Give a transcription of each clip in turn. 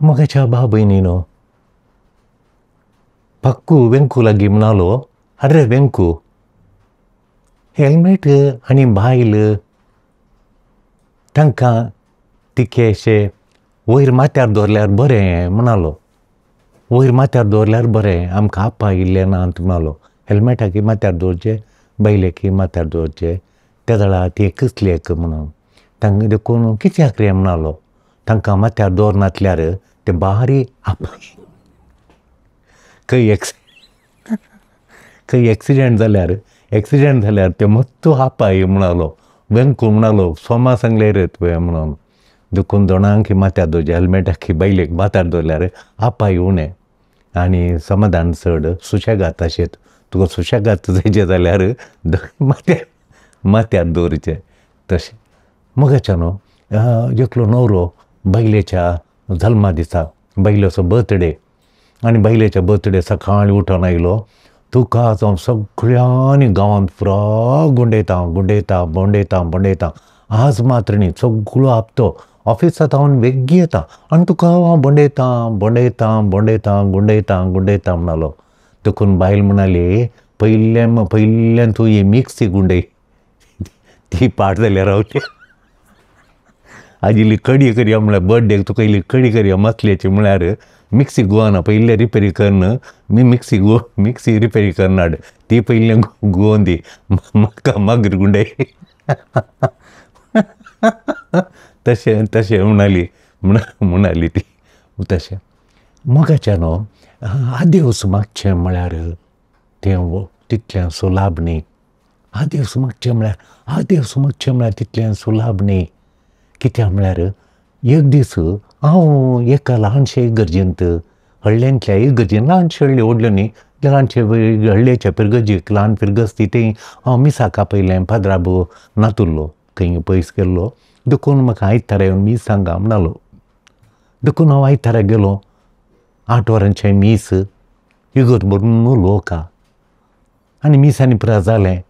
मगाच्या भाव भयणीनो पक्कू वेंकू लागी म्हणालो, अरे वेंकू हेल्मेट आनी बायल तांकां तिकेशे वयर माथ्यार दवरल्यार बरें म्हणालो. वयर माथ्यार दवरल्यार बरें, आमकां आपा इल्लें ना म्हणालो. हेल्मेटाकी माथ्यार दवरचें, बायलेकी माथ्यार दवरचें, त्या वेळार ती कसलेक म्हणून तांकां देखून कित्याक रे म्हणालो. तांकां माथ्यार दवरनातल्यार ते बारी आपाय खंय एक्सिडेंट जाल्यार ते मत्तू आपाय म्हणालो. वेंकू म्हणालो, सोमा सांगले रे तुवें म्हणून. देखून दोणांक माथ्यार दवरचें, हेल्मेटाकी बायलेक माथ्यार दवरल्यार आपाय उणें आनी समाधान चड, सुशेगाद अशेंत. तुका सुशेगाद जायचें जाल्यार माथ्यार दवरचें तशें. मगाच्या न्हू एकलो नवरो बायलेच्या जल्मा दिसा, बायलेचो बर्थडे, आनी बायलेच्या बर्थडे सकाळीं उठोन आयलो. तुका हांव सगळ्यांनी गांवांत पुरो भोंवडयतां. आज मात्र न्ही, सगळो हप्तो ऑफिसांत हांव बेग्गी येता आनी तुका हांव गुंडयतां म्हणलो. देखून बायल म्हणली, पयल्यान तूं ही मिक्सी गुंडय, ती पाड जाल्यार रावची. आज इल्ली कडी करया म्हळ्यार बर्थडेक तुका इल्ली कडी करया मसल्याची म्हळ्यार मिक्सी घुवना, पयले रिपेरी करना. मिक्सी रिपेरी करनाड, ती पयले घुवोवन दी, म्हाका मागीर गुंडय. तशें म्हणाली ती. तशें मोगाच्या न्हू आदेवस मागचें म्हळ्यार तें तितलें सुलाभ न्ही. आदेवस मागचें म्हळ्यार तितलें सुलाभ न्ही. कित्याक म्हळ्यार एक दीस हांव एका ल्हानशे इगर्जेंत, हळ्ळ्यांतल्या इगर्जेंत, ल्हानशे हळ्ळी व्हडल्यो न्ही, ल्हानशे हळ्ळेच्या पिरगजीक ल्हान पिरगस्ती थंय हांव मिसाक आपयलें. पाद्राबू नातुल्लो खंय पयस गेल्लो. देखून म्हाका आयतारा येवन मीस सांगा म्हणलो. देखून हांव आयतारा गेलो. 8 वरांचें मीस, इगोर्ज भरून लोक आनी मिसांनी पुरो जालें.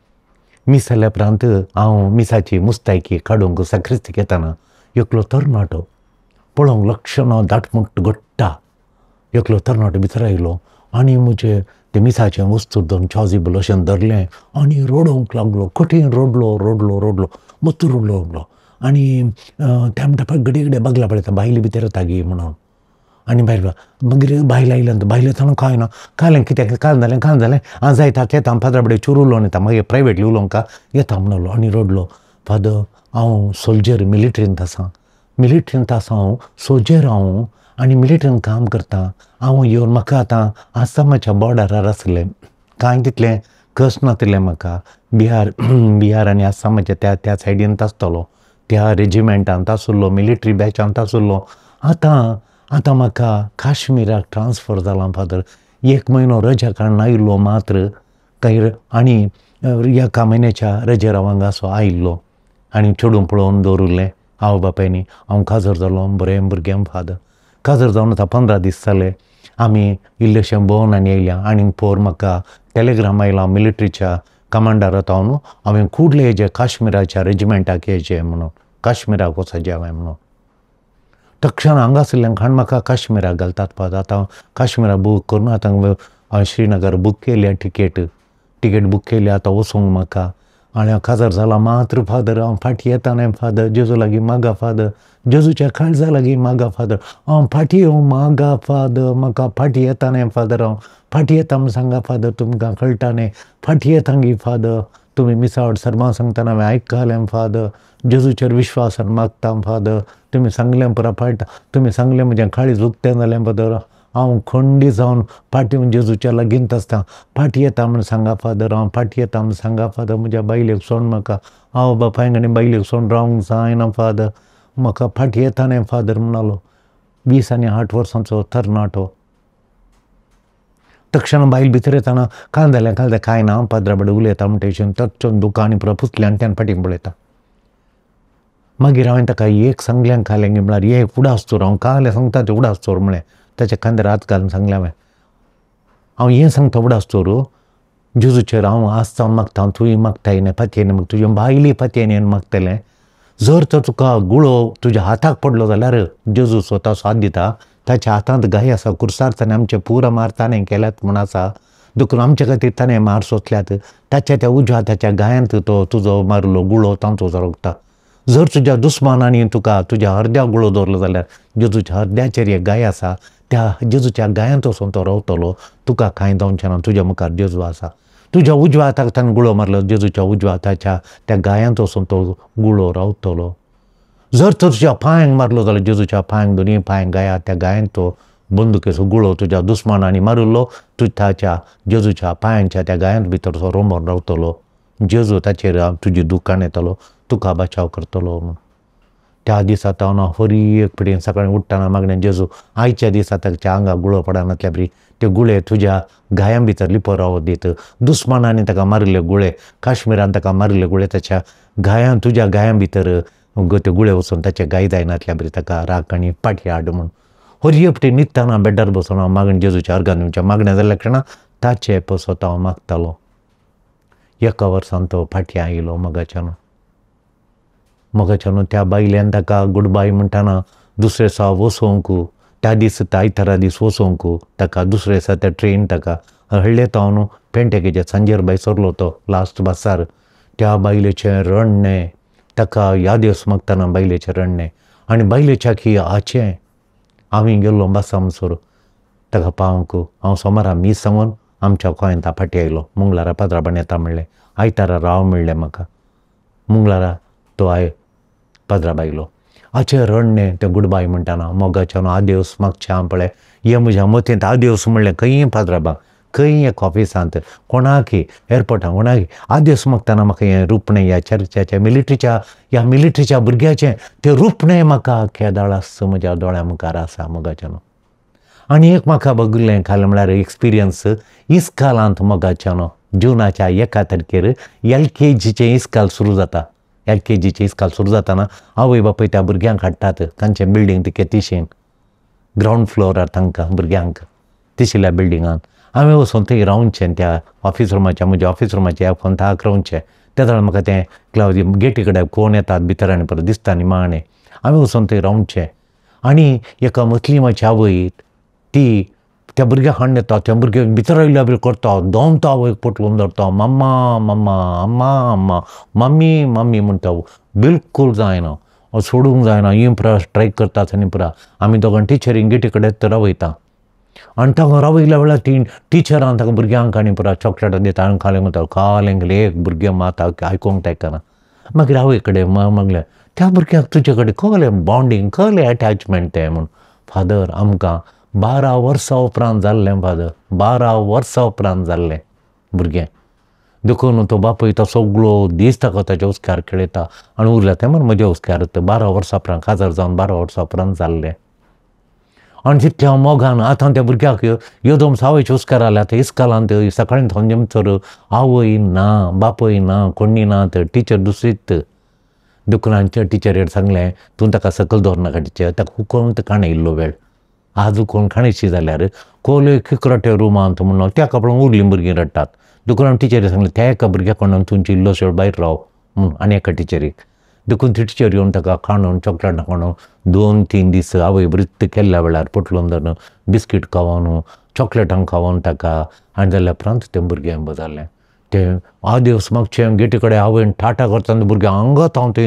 मीस जाल्या उपरांत हांव मिसाची मुस्तायकी काडूंक साक्रिस्तीक येताना एकलो तरणाटो पळोवंक लक्षणां दाटमुट्ट घट्टा एकलो तरणाटो भितर आयलो आनी म्हजें ते मिसाचें वस्तू धरून चॉजिबल अशें धरलें आनी रडोवंक लागलो. कठीण रडलो मत्तू रडलो. आनी त्या म्हणटा घडये बागला पळयता, बायल भितर येता गे म्हणून. आनी मागीर बायल आयल्या, बायल येताना कांय ना, कायलें कित्याक काल जालें हांव जायता येता, फादरा कडेन चूर उलोवन येता, मागीर प्रायवेटली उलोवंक येता म्हणलो. आनी रडलो. फादर हांव सोल्जर मिलिट्रींत आसा हांव सोल्जर हांव आनी मिलिट्रींत काम करतां. हांव येवन म्हाका आतां आसामाच्या बॉर्डरार आसलें, कांय तितलें कश्ट नासलें म्हाका. बिहार आनी आसामाच्या त्या सायडींत आसतलो, त्या रेजिमेंटांत आसुल्लो, मिलिट्री बॅचांत आसुल्लो. आतां म्हाका काश्मीराक ट्रान्सफर जालां फादर. 1 म्हयनो रजा काडून आयिल्लो मात्र आनी एका म्हयन्याच्या रजेर हांव हांगासो आयिल्लो आनी चेडूं पळोवन दवरिल्लें आवय बापायनी. हांव काजर जालो बरें भुरगें फादर. काजर जावन आतां 15 दीस जाले. आमी इल्लेशें भोंवन आनी येयल्या. आनीक पोर म्हाका टॅलिग्राम आयलो मिलिट्रीच्या कमांडरांत हांव न्हू, हांवें कुडले हेजे काश्मीराच्या रेजिमेंटाक येवचें म्हणून, काश्मीराक वचचें हांवें म्हणून. तक्षण हांगासरल्यान खाण म्हाका काश्मीराक घालतात फादर. आतां काश्मीराक बूक करून आतां हांवें श्रीनगर बूक केल्या टिकेट बूक केल्या आतां वचूंक म्हाका. आनी हांव काजार जाला मात्र फादर हांव फाटीं येता न्हय फादर. जेजू लागीं मागा फादर, जेजूच्या काळजा लागीं मागा फादर. हांव फाटीं येवं मागा फादर, म्हाका फाटीं येता न्हय फादर. हांव फाटीं येता म्हूण सांगा फादर, तुमकां कळटा न्हय. फाटीं येता गी फादर. तुमी मिसावट सर्मा सांगतना हांवें आयकलें फादर. जेजूचेर विश्वासान मागता फादर. तुमी सांगलें पुरो पाळटा. तुमी सांगलें म्हजें काळीज उक्तें जालें फादर. हांव खंडी जावन फाटीं जेजूच्या लागींत आसता. फाटीं येता म्हूण सांगा फादर. हांव फाटीं येता म्हूण सांगा फादर. म्हज्या बायलेक सोड म्हाका. आवय बापायक आनी बायलेक सोडून रावंक जायना फादर. म्हाका फाटीं येता न्हय फादर म्हणलो. 20 आनी 8 वर्सांचो तरणाटो. तक्षण बायल भितर येताना काल जालें कांय ना, हांव पाद्रा कडेन उलयता म्हणटा अशें तक्षण दुकानी पुरो पुसलें आनी त्यान फाटीं पळयता. मागीर हांवें ताका एक सांगलें कालें गे म्हळ्यार एक उडास चोर. हांव कालें सांगता तें उडास चोर म्हळें. ताच्या खांद्यार हात घालून सांगलें हांव हें सांगता उडास चोर. जेजूचेर हांव आस्त जावन मागता, तुवें मागताय न्हय फातयेन मागता, तुज्या बायली फातयेन मागतलें. जर तर तुका गुळो तुज्या हाताक पडलो जाल्यार जेजू स्वता साथ दिता. ताच्या हातांत गाय आसा कुर्सार ताणें आमचे पुरा मारताणे केल्यात म्हूण आसा देखून आमचे खातीर ताणें मार सोंसल्यात ताच्या त्या उजव्या ताच्या गायांत तो तुजो मारलो गुळो तांचो रगता जर तुज्या दुस्मानांनी तुका तुज्या हरद्या गुळो दवरलो जाल्यार जेजूच्या हरद्याचेर एक गाय आसा त्या जेजूच्या गायांत वचून तो रावतलो तुका कांय जावचें ना तुज्या मुखार जेजू आसा तुज्या उजव्या हाताक ताणें गुळो मारलो जेजूच्या उजव्या हाताच्या त्या गायांत वचून तो गुळो रावतलो जर तर तुज्या पांयांक मारलो जाल्यार जेजूच्या पांयांक दोनी पांयांक गाया त्या गायांक तो बंदुकेचो गुळो तुज्या दुस्मानांनी मारिल्लो ताच्या जेजूच्या पांयांच्या त्या गायांत भितर तो रोंबोन रावतलो जेजू ताचेर तुजी दुकान येतलो तुका बचाव करतलो म्हूण त्या दिसा हांव हरी एक पिडेन सकाळीं उठ्ठाना मागणें जेजू आयच्या दिसा ताच्या आंगाक गुळो पडनातल्या बरी ते गुळे तुज्या गायां भितर लिपो रावो दीत दुस्मानांनी ताका मारिल्ले गुळे काश्मिरान ताका मारिल्ले गुळे ताच्या गायां तुज्या गायां भितर ते गुळे वचून ताचे गाय जायनातल्या बरी ताका राख आनी पाटी हाड म्हूण हरी एकटी न्हिदताना बेड्डार बसून हांव मागणें जेजूच्या अर्गान तुमच्या मागणें जाल्या कारणान ताचे पसत हांव मागतालो एका वर्सान तो फाटी आयलो मोगाच्यान त्या बायल्यान ताका गूड बाय म्हणटाना दुसरे दिसा वसोंक त्या दीस आयतारा दीस वसोंक ताका दुसरे दिसा त्या ट्रेन ताका हडले तो हांव पेंटेकेच्या सांजेर सरलो तो लास्ट बसार त्या बायलेचें रडणें ताका याद मागताना बायलेचें रडणें आनी बायलेच्या की आचें हांवें गेल्लो बसा म्हणसर ताका पावंक हांव सोमारा मीस सांगून आमच्या गोंयांत फाटी आयलो मंगळारा पात्राबाण येता म्हणलें आयतारा राव म्हणलें म्हाका मंगळारा तो पात्राबा आयलो आचें रडणें तें गूड बाय म्हणटाना मोगाच्यान आदेवस मागचें हांव पळय हें म्हज्या मतींत आदेवस म्हणलें खंय पात्राबाग खंय एक ऑफिसांत कोणाकय एअरपोर्टाक कोणाकय आदेवस मागताना म्हाका हें रुपणें ह्या चर्चाचें मिलिटरीच्या भुरग्याचें तें रुपणें म्हाका केदाळास म्हज्या दोळ्या मुखार आसा मोगाच्यान आनी एक म्हाका बगलें खालें म्हळ्यार एक्सपिरियन्स इस्कालांत मोगाच्यान जुनाच्या 1 तारखेर LKGचें इस्काल सुरू जाता LKGचें इस्काल सुरू जाताना आवय बापूय त्या भुरग्यांक हाडटात तांचें बिल्डींग ते केतिशेन ग्रावंड फ्लोरार तांकां भुरग्यांक तिशिल्ल्या बिल्डिंगांत हांवें वचून थंय रावचें त्या ऑफिस रुमाच्या म्हज्या ऑफिस रुमाच्या फोंताक रावचें त्या वेळार म्हाका तें गेटी कडेन कोण येतात भितर आनी परत दिसता निमाणें हांवें वचून थंय रावचें आनी एका मुस्लिमाची आवय ती त्या भुरग्याक हाडून येता त्या भुरग्याक भितर आयिल्ल्या बरी करता दोमतो आवयक पटलून धरता मम्मा मम्मा अम्मा अम्मा मम्मी मम्मी म्हणटा बिलकूल जायना सोडूंक जायना ही पुरा स्ट्रायक करतात आनी पुरा आमी दोगां टिचरींक गेटी कडेन रावयता आनी ताका रावयल्या वेळार ती टिचरान ताका भुरग्यांक आनी पुरा चॉकलेटां दिता आनी खालें म्हणटा खालें एक भुरगें माता आयकूंक तायकना मागीर आवय कडेन मागलें त्या भुरग्याक तुजे कडेन कहलें बॉन्डिंग कहलें एटॅचमेंट तें म्हूण फादर आमकां 12 वर्सां उपरांत जाल्लें फादर 12 वर्सां उपरांत जाल्लें भुरगें देखून तो बापूय तो सगळो दीस ताका ताच्या हुस्क्यार खेळयता आनी उरल्या तें म्हण म्हज्या हुस्क्यार 12 वर्सां उपरांत काजार जावन 12 वर्सां उपरांत जाल्लें आनी तितल्या मोगान आतां त्या भुरग्याक योदोम सावयच्या हुस्क्यार आल्या ते इस्कालांत सकाळीं थंजे तर आवय ना बापूय ना कोणी ना तर टिचर दुसरीच देखून हांच्या टिचरेर सांगलें तूं ताका सकयल दवरनाका टिचर ताका हुकोन काणय इल्लो वेळ आज कोण खाणेशी जाल्यार कोले किकराटे रुमांत म्हणून त्या कपडांक उरलीं भुरगीं रडटात देखून हांवें टिचरीक सांगलें त्या एका भुरग्याक कोणाक तुमची इल्लो शेळ भायर राव म्हणून आनी एका टिचरीक देखून ती टिचर येवन ताका खाणून चॉकलेटां खाणून 2-3 दीस आवय बरीत केल्ल्या वेळार पटलून धरून बिस्कीट खावन चॉकलेटां खावन ताका आनी जाल्या उपरांत तें भुरगें बजारलें तें आदेवस मागचें गेटी कडेन आवयन टाटा करता आनी भुरग्यां आंगात हांव थंय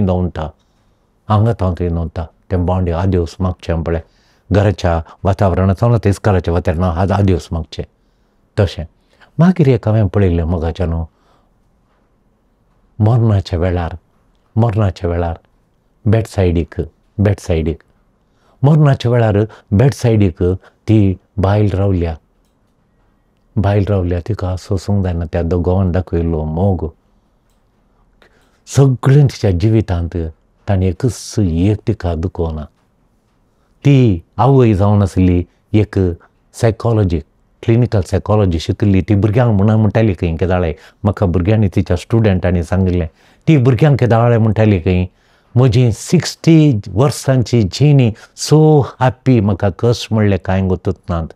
धांवता तें बांडे आदेवस मागचें पळय घराच्या वातावरणांत ते इस्कालाच्या वातावरणांत आदेवस मागचें तशें मागीर एक हांवें पळयलें मोगाच्यान मरणाच्या वेळार बेडसायडीक मरणाच्या वेळार बेडसायडीक ती बायल रावल्या तिका सोसूंक जायना त्या दोगांवान दाखयल्लो मोग सगळें तिच्या जिवितांत ताणें एकच एक तिका दुखोवना ती आवय जावन आसली एक क्लिनिकल सायकॉलॉजी शिकली ती भुरग्यांक म्हणटाली खंय केदाळे म्हाका भुरग्यांनी तिच्या स्टुडंटांनी सांगिल्लें ती भुरग्यांक केदाळे म्हणटाली खंय म्हजी 60 वर्सांची जिणी सो हॅप्पी म्हाका कश्ट म्हणलें कांय गुतूच नात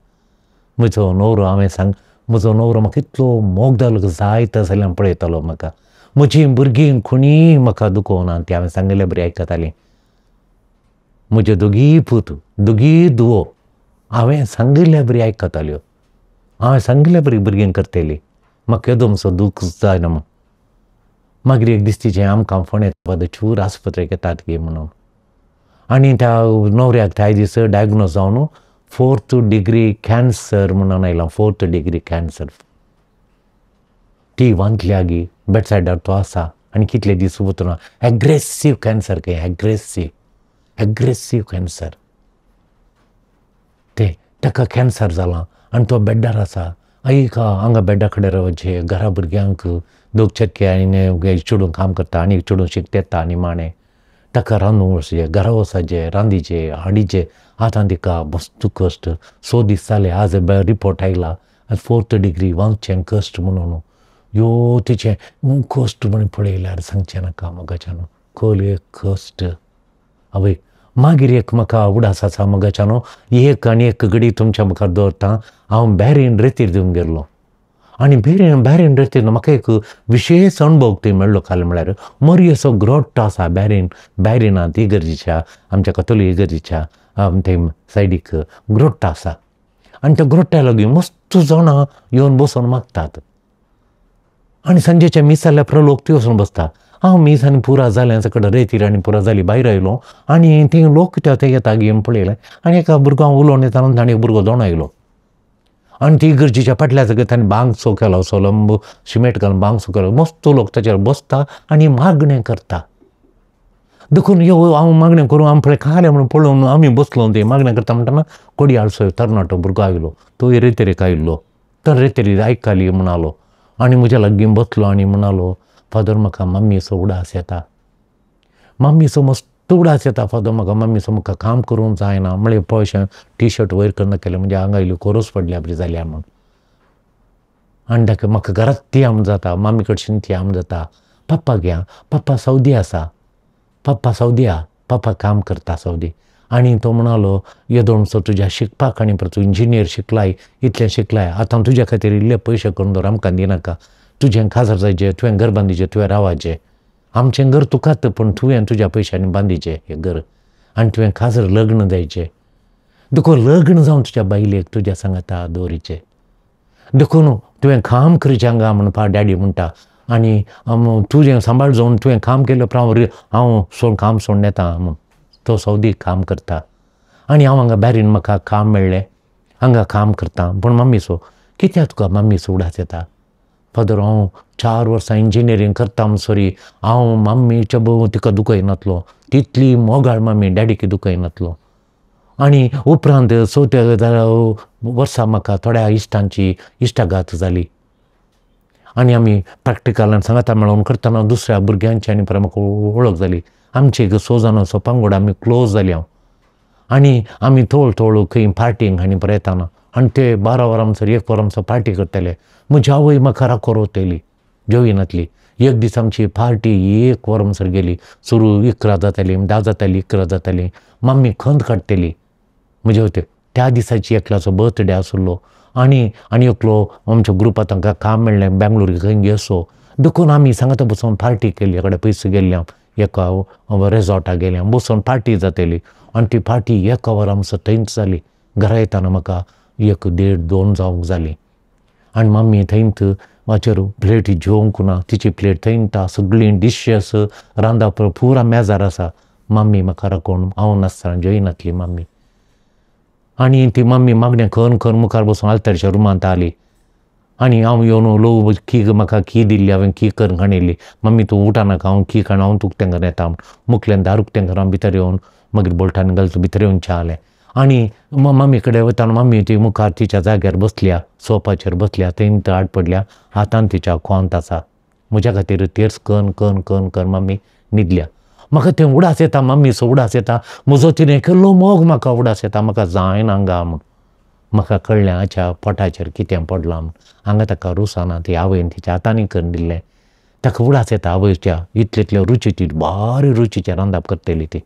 म्हजो न्हवरो म्हाका इतलो मोग जालो जायत जाल्यार पळयतालो म्हाका म्हजी भुरगीं कोणीय म्हाका दुखोवना ती हांवें सांगिल्लें बरी आयकतालीं म्हजे दोगी पूत दोगी दुवो हांवें सांगिल्ल्या बरी आयकताल्यो, हांवें सांगिल्ल्या बरी भुरगीं करतलीं, म्हाका येदो असो दूख जायना म्हूण. मागीर एक दीस तिचें आमकां फोन येता चूर आस्पत्रेक येतात गे म्हणून. आनी त्या न्हवऱ्याक त्या दीस डायग्नोज जावन 4th डिग्री कॅन्सर म्हणून आयला, 4th डिग्री कॅन्सर. ती वांटल्या गी बेडसायडार तो आसा आनी कितले दीस वतना एग्रेसीव कॅन्सर के एग्रेसीव कॅन्सर. ताका कॅन्सर जाला आनी तो बेड्डार आसा. हांगा बेड्डा कडेन रावचे, घरा भुरग्यांक दोग चक्के आनी चेडूं काम करता आनी चेडूं शिकता येता निमाणें. ताका रांदूंक वचचें, घरा वचचें, रांदीचें, हाडीचें. आतां तिका मस्त कश्ट. 6 दीस जाले, आज रिपोर्ट आयला 4th डिग्री वांगचें कश्ट म्हणून. तिचें कश्ट म्हण पळयल्यार सांगचें नाका मोगाच्यान. खोल कश्ट. आवय मागीर एक म्हाका उडास आसा मोगाच्यान. एक आनी एक घडी तुमच्या मुखार दवरता. हांव बॅरीन रेतीर दिवंक गेल्लो आनी बॅरीन रेतीर म्हाका एक विशेश अणभव थंय मेळ्ळो. काल म्हळ्यार मरी असो ग्रोट्ट आसा बॅरिनांत इगर्जीच्या, आमच्या कथोलीक इगर्जीच्या थंय सायडीक ग्रोट्ट आसा. आनी त्या ग्रोट्ट्या लागीं मस्त जाणां येवन बसून मागतात. आनी सांजेच्या मीस जाल्या पुरो लोक थंय वचून बसता. हांव मीस आनी पुरा जालें सकट रेतीर आनी पुरा जाली भायर आयलो आनी थंय लोक कित्याक थंय येता घेवन पळयलें. आनी एका भुरगो उलोवन येताना ताणें एक भुरगो दोन आयलो आनी ती इगर्जीच्या फाटल्या जाग्यार ताणें बांगसो केलो, असो लंब सिमेंट घालून बांगसो केलो. मस्त लोक ताचेर बसता आनी मागणें करता. देखून हांव मागणें करूं आमी पळय खालें म्हणून पळोवन आमी बसलो थंय मागणें करता म्हणटना कोडयाळसो तरणाटो भुरगो आयलो. तो रेतेरेक आयिल्लो. तो रेतेरी आयकली म्हणालो आनी म्हज्या लागीं बसलो आनी म्हणालो, फादर म्हाका मम्मीचो उडास येता. मम्मीचो मस्त उडास येता फादर म्हाका मम्मीचो. म्हाका काम करूंक जायना. म्हळें पळय टी-शर्ट वयर करना केलें म्हणजे आंगा इल्ली कोरोस पडल्या बरी जाल्या म्हूण. आनी ताका म्हाका घरांत तियाम जाता, मम्मी कडच्यान तियाम जाता. पप्पा घ्या, पप्पा सौदी आसा, पप्पा सौदी आहा, पप्पा काम करता सौदी. आनी तो म्हणालो येदोणसो तुज्या शिकपाक आनी तूं इंजिनियर शिकलाय, इतलें शिकलाय, आतां तुज्या खातीर इल्ले पयशे करून दवर, आमकां दिनाका. तुजें काजार जायचें, तुवें घर बांदिचें, तुवें रावाचें. आमचें घर तुकात पूण तुवें तुज्या पयशांनी बांदिचें हें घर. आनी तुवें काजार लग्न जायचें. देखून लग्न जावन तुज्या बायलेक तुज्या सांगाता दवरीचें. देखून तुवें काम करचें हांगा म्हणून डॅडी म्हणटा. आनी तुजें सांबाळ जावन तुवें काम केलें उपरांत हांव काम सोडून येता म्हूण. तो सौदीक काम करता आनी हांव हांगा बॅरीन म्हाका काम मेळ्ळें, हांगा काम करता. पूण मम्मीचो कित्याक तुका मम्मीचो उडास येता? फादर हांव 4 वर्सां इंजिनियरींग करता म्हणसरी हांव मम्मीच्या तिका दुखयनातलो. तितली मोगाळ मम्मी डॅडीक दुखयनातलो. आनी उपरांत 4 वर्सां म्हाका थोड्या इश्टांची इश्टाघात जाली आनी आमी प्रॅक्टिकलान सांगाता मेळोन करतना दुसऱ्या भुरग्यांची आनी परत म्हाका वळख जाली. आमचे 6 जाणांचो पंगड आमी क्लोज जाली हांव. आनी आमी थोडू खंय पार्टींक आनी परत येताना आनी ते 12 वरां म्हणसर 1 वरां म्हणसर पार्टी करताले. म्हजी आवय म्हाका राखोर वतली, जेविनातली. एक दीस आमची पार्टी 1 वर म्हणसर गेली. सुरू 11 जाताली, 10 जाताली, 11 जाताली. मम्मी खंत काडटली म्हजे वते. त्या दिसाची एकल्याचो बर्थडे आसलो आनी एकलो आमच्या ग्रुपांत तांकां काम मेळ्ळें बेंगलोर खंय गेसो. देखून आमी सांगाता बसून पार्टी केली. कडेन पयस गेल्ले एका रेजॉर्टाक गेले, बसून पार्टी जातली. आनी ती पार्टी 1 वरां म्हणसर थंयच जाली. घरा येताना म्हाका 1, 1:30, 2 जावंक जाली. आनी मम्मी थंयच वाचेर प्लेटी जेवंक ना. तिची प्लेट थंयता, सगळीं डिशेस रांदप पुरा मेजार आसा. मम्मी म्हाका राखून हांव नासतना जेयनातली मम्मी. आनी ती मम्मी मागणें खन मुखार बसून आल्तारच्या रुमांत आली. आनी हांव येवन लो म्हाका की दिल्ली, हांवें की करून हाडिल्ली. मम्मी तूं उठानाका, हांव की काडून हांव तुका तेंकां येता. मुखलें दार उक्तें करून भितर येवन मागीर बोल्टान घालता भितर येवन च्या जालें. आनी मम्मी कडेन वताना मम्मी ती मुखार तिच्या जाग्यार बसल्या, सोफाचेर बसल्या, थंय आड पडल्या, हातान तिच्या खोंत आसा. म्हज्या खातीर तेर्स कन मम्मी न्हिदल्या. म्हाका तें उडास येता, मम्मीचो उडास येता. म्हजो तिणें केल्लो मोग म्हाका उडास येता. म्हाका जायना हांगा म्हूण. म्हाका कळ्ळें हाच्या पोटाचेर कितें पडलां म्हूण. हांगा ताका रुसाना ती आवयन तिच्या हातांनी करून दिल्लें. ताका उडास येता आवयच्या इतले रुचीची बारी रुचीचें रांदप करतली ती.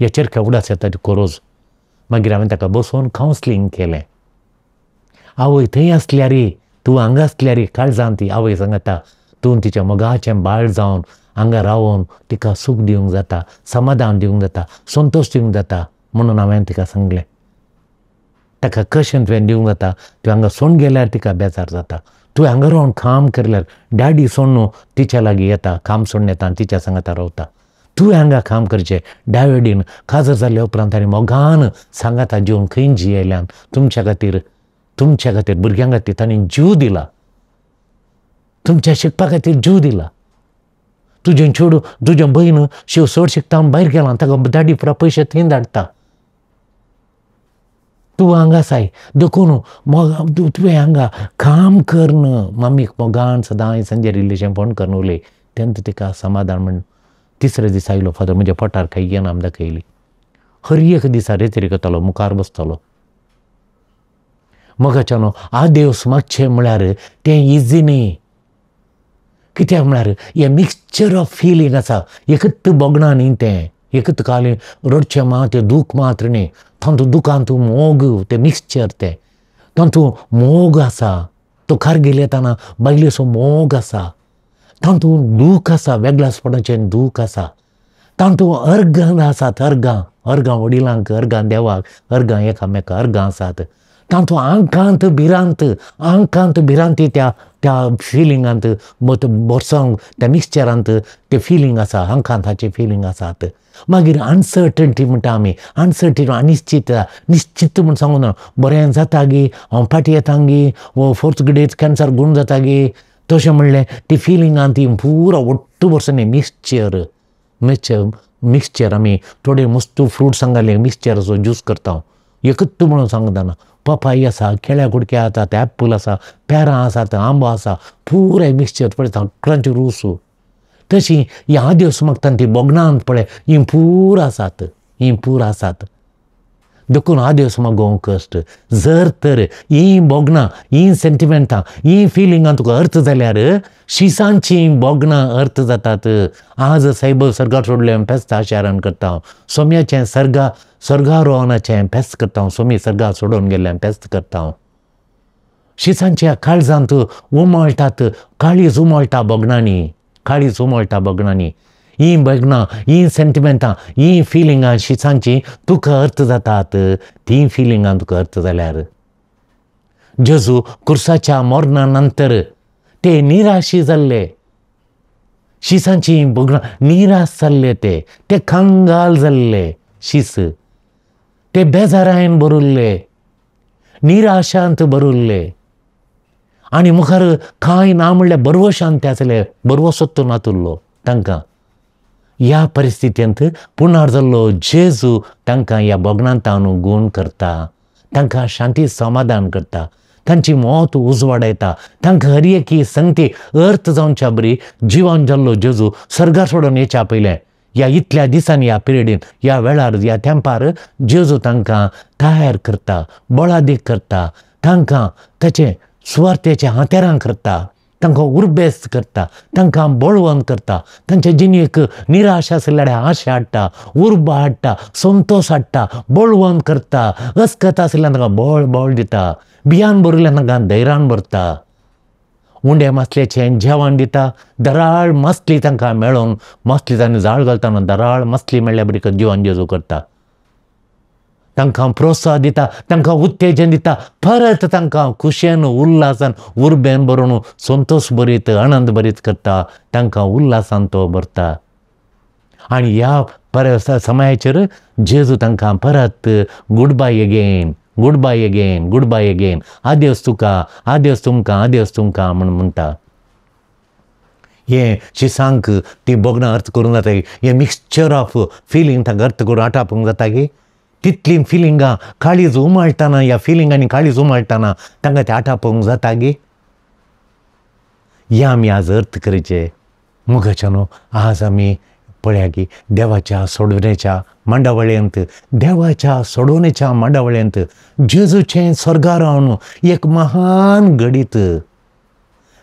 हेचेर काय उडास येता ती कोरोज. मागीर हांवें ताका बसोवन कावन्सलींग केलें. आवय थंय आसल्या रे, तूं हांगा आसल्या रे, काळजान ती आवय सांगता. तूं तिच्या मोगाचें बाळ जावन हांगा रावून तिका सूख दिवंक जाता, समाधान दिवंक जाता, संतोश दिवंक जाता म्हणून हांवें तिका सांगलें. ताका कशें तुवें दिवंक जाता. तुवें हांगा सोडून गेल्यार तिका बेजार जाता. तुवें हांगा रावन काम केल्यार डॅडी सोडून तिच्या लागीं येता, काम सोडून येता आनी तिच्या सांगाता रावता. तुवें हांगा काम करचें. डॅविडीन काजर जाल्या उपरांत ताणें मोगान सांगाता जिवन खंय जियेल्यान तुमच्या खातीर भुरग्यां खातीर ताणें जीव दिला. तुमच्या शिकपा खातीर जीव दिला. तुजें चेडूं तुजें भयण चड शिकता भायर गेलां, ताका डॅडी पुरो पयशे थंय धाडटा. तूं हांगा साय देखून तुवें हांगा काम कर न्हय. मम्मीक मोगान सदां संजे रिलेशन फोन करून उलय. तेन्ना तिका समाधान म्हण. तिसरे दिसा आयलो फादर म्हज्या पोटार काही येना दाखयली. हर एक दिसा रेतरी करतालो, मुखार बसतालो. मोगाच्यानो आदेवस मागचें म्हळ्यार तें इजी न्ही. कित्याक म्हळ्यार हें मिक्सचर ऑफ फिलींग आसा. एकच बोगणा न्ही तें, एकच काले रडचें मात तें दूख मात्र न्ही. तातूंत दुखांत मोग तें मिक्सचर तें. तातूंत मोग आसा. तो खारगेल येताना बायलेचो मोग आसा. तातूंत दूख आसा, वेगळेपणाचें दूख आसा. तातूंत अर्गां आसात, अर्गां वडिलांक, अर्गां देवाक, अर्गां एकामेका अर्गां आसात. तातूंत आंकांत भिरांती त्या फिलिंगांत बोरसांक त्या मिक्सचरांत ते फिलींग आसा, आंकांताचे फिलींग आसात. मागीर अनसर्टनटी म्हणटा आमी. अनसर्टन निश्चित म्हूण सांगूं ना. बरें जाता गे, हांव फाटीं येता गे, वो फोर्थ ग्रेड कॅन्सर गूण जाता गे, तशें म्हणलें ती फिलिंगां ती पुरो ಒಟ್ಟು ಬರ್ಸನೆ मिक्सचर आमी थोडे मस्त फ्रुट्स घाले मिक्सचराचो ज्यूस करता. एकच म्हणून सांगता ना. पपाई आसा, केळ्या कुडके आसात, एप्पल आसा, पेरां आसात, आंबो आसा, पुराय मिक्सचर पळयता उकरांचे रूस. तशी ह्या दिवस मागता ती बोगणांत पळय ही पूर आसात. देखून आ दिवस मागोवंक कश्ट. जर तर ही बोगणां, ही सेंटिमेंटां, ही फिलिंगां तुका अर्थ जाल्यार शिसांची बोगणां अर्थ जातात. आज सायब सर्गा सोडलें फेस्त शारान करता. सोम्याचें सर्गारोहणाचें फेस्त करता. सोमी सर्गा सोडून गेल्लें फेस्त करता. शिसांच्या काळजांत उमळटात, काळीज उमळटा बोगणांनी. ही बोगणां, ही सेंटिमेंटां, ही फिलिंगां शिसांची तुका अर्थ जातात. ती फिलिंगां तुका अर्थ जाल्यार जेजू क्रुसाच्या मरणा नंतर ते निराशी जाल्ले. शिसांची बोगणां निराश जाल्ले, ते कंगाल जाल्ले शीस. ते बेजारायन भरुल्ले, निराशांत भरुल्ले. आनी मुखार कांय ना म्हणल्यार बरवशांत आसले, बरवसोत्तो नातुल्लो तांकां. ह्या परिस्थितींत पुणार जाल्लो जेजू तांकां ह्या बोगणांतान गूण करता. तांकां शांती समाधान करता. तांची मोत उजवाडायता. तांकां हर एकी संगती अर्थ जावच्या बरी जिवन जाल्लो जेजू सर्गा सोडून येच्या पयलें ह्या इतल्या दिसांनी, ह्या पिरियडीन, ह्या वेळार, ह्या तेंपार जेजू तांकां तयार करता, बळादीक करता. तांकां ताचे सुवार्थेच्या हातेरां करता. तांकां उर्बेस्त करता. तांकां बळवंत करता. तांच्या जिणेक निराश आसल्यार आशा हाडटा, उर्ब हाडटा, संतोश हाडटा, बळवंत करता. अस्कत आसल्यार तांकां बळ दिता. भियान भरिल्ल्यान तांकां धैर्यान भरता. उंडे मसलेचें जेवण दिता. दराळ मसली तांकां मेळोवन मसली तांणी जाळ घालतना दराळ मसली मेळ्ळ्या बरी जिवन जेजू करता. तांकां प्रोत्साह दिता, तांकां उत्तेजन दिता. परत तांकां खुशेन उल्हासान उर्बेन भरून संतोश भरीत, आनंद भरीत करता. तांकां उल्हासान तो भरता. आनी ह्या समयाचेर जेजू तांकां परत गूड बाय अगेन, आदेस तुका, आदेस तुमकां म्हूण म्हणटा. हे शिसांक ती बोगणां अर्थ करूंक जाता. हे मिक्सचर ऑफ फिलींग तांकां अर्थ करून आटापूंक जाता की तितली फिलिंगां काळीज उमळटाना, ह्या फिलिंगांनी काळीज उमळटाना तांकां ते आटापोवंक जाता गे. हे आमी आज अर्थ करचे. मोगाच्यानो आज आमी पळया की देवाच्या सोडवणेच्या मांडावळ्यांत जेजूचें स्वर्गारोहण एक महान घडीत.